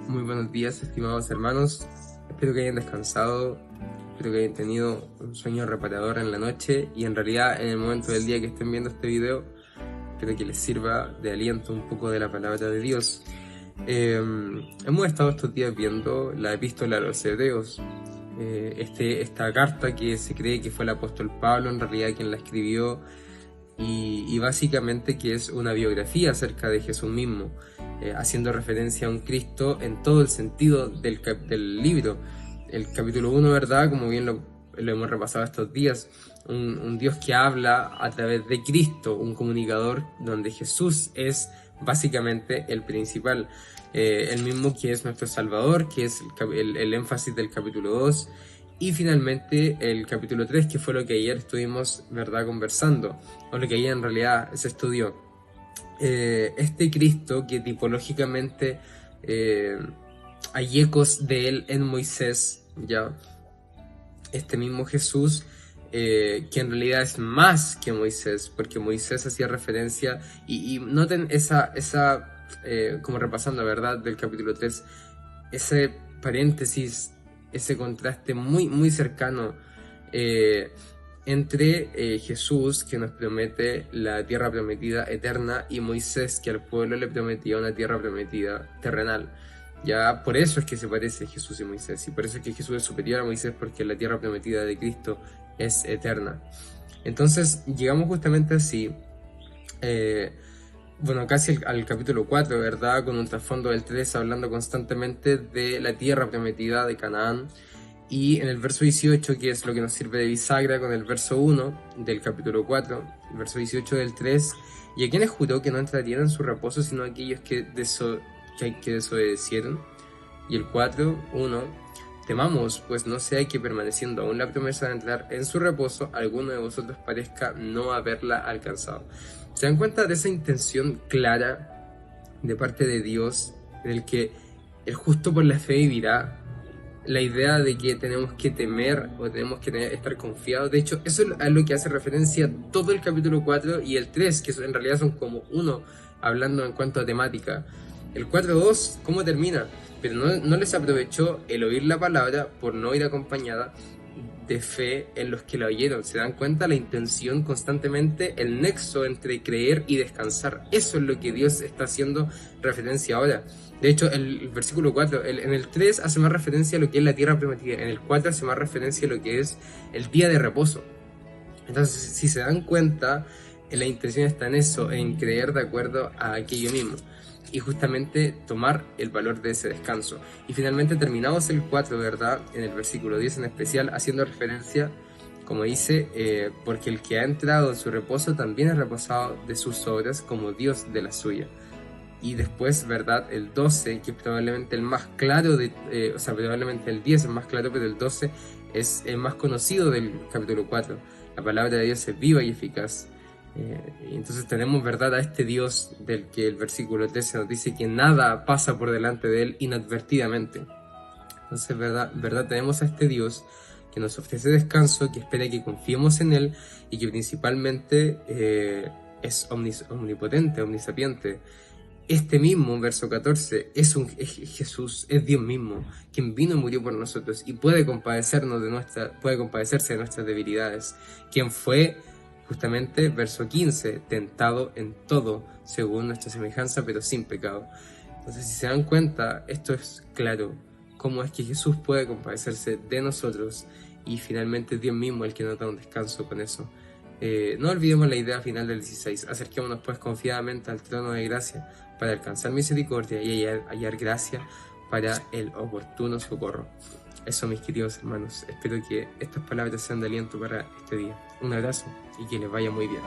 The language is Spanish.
Muy buenos días, estimados hermanos. Espero que hayan descansado, espero que hayan tenido un sueño reparador en la noche y en realidad en el momento del día que estén viendo este video, espero que les sirva de aliento un poco de la palabra de Dios. Hemos estado estos días viendo la epístola a los Hebreos, esta carta que se cree que fue el apóstol Pablo en realidad quien la escribió y básicamente que es una biografía acerca de Jesús mismo, haciendo referencia a un Cristo en todo el sentido del libro. El capítulo 1, ¿verdad? Como bien lo hemos repasado estos días, un Dios que habla a través de Cristo, un comunicador donde Jesús es básicamente el principal, el mismo que es nuestro Salvador, que es el énfasis del capítulo 2. Y finalmente el capítulo 3, que fue lo que ayer estuvimos, ¿verdad?, conversando, o lo que ayer en realidad se estudió. Este Cristo que tipológicamente hay ecos de él en Moisés, ¿ya? Este mismo Jesús, que en realidad es más que Moisés, porque Moisés hacía referencia, y noten como repasando, ¿verdad?, del capítulo 3, ese paréntesis, ese contraste muy cercano entre Jesús, que nos promete la tierra prometida eterna, y Moisés, que al pueblo le prometía una tierra prometida terrenal. Ya por eso es que se parece Jesús y Moisés, y por eso es que Jesús es superior a Moisés, porque la tierra prometida de Cristo es eterna. Entonces llegamos justamente así, casi al capítulo 4, ¿verdad? Con un trasfondo del 3 hablando constantemente de la tierra prometida de Canaán. Y en el verso 18, que es lo que nos sirve de bisagra, con el verso 1 del capítulo 4, el verso 18 del 3, y a quienes juró que no entrarían en su reposo, sino a aquellos que desobedecieron. Y el 4, 1, temamos, pues no sea que permaneciendo aún la promesa de entrar en su reposo, alguno de vosotros parezca no haberla alcanzado. ¿Se dan cuenta de esa intención clara de parte de Dios, en el que el justo por la fe vivirá? La idea de que tenemos que temer o tenemos que estar confiados. De hecho, eso es a lo que hace referencia todo el capítulo 4 y el 3, que en realidad son como uno, hablando en cuanto a temática. El 4.2, ¿cómo termina? Pero no les aprovechó el oír la palabra por no ir acompañada de fe en los que la oyeron. ¿Se dan cuenta? La intención constantemente, el nexo entre creer y descansar. Eso es lo que Dios está haciendo referencia ahora. De hecho, el versículo 4, en el 3 hace más referencia a lo que es la tierra prometida, en el 4 hace más referencia a lo que es el día de reposo. Entonces, si se dan cuenta, la intención está en eso, en creer de acuerdo a aquello mismo, y justamente tomar el valor de ese descanso. Y finalmente terminamos el 4, ¿verdad?, en el versículo 10 en especial, haciendo referencia, como dice, porque el que ha entrado en su reposo también ha reposado de sus obras como Dios de la suya. Y después, ¿verdad?, el 12, que es probablemente el más claro, probablemente el 10 es más claro, pero el 12 es el más conocido del capítulo 4. La palabra de Dios es viva y eficaz. Y entonces tenemos, ¿verdad?, a este Dios del que el versículo 13 nos dice que nada pasa por delante de él inadvertidamente. Entonces, ¿verdad? Tenemos a este Dios que nos ofrece descanso, que espera que confiemos en él y que principalmente es omnipotente, omnisapiente. Este mismo, verso 14, es Jesús, es Dios mismo, quien vino y murió por nosotros y puede compadecerse de nuestras debilidades, quien fue justamente, verso 15, tentado en todo, según nuestra semejanza, pero sin pecado. Entonces, si se dan cuenta, esto es claro, cómo es que Jesús puede compadecerse de nosotros y finalmente Dios mismo el que nos da un descanso con eso. No olvidemos la idea final del 16, acerquémonos pues confiadamente al trono de gracia para alcanzar misericordia y hallar gracia para el oportuno socorro. Eso, mis queridos hermanos, espero que estas palabras sean de aliento para este día. Un abrazo y que les vaya muy bien.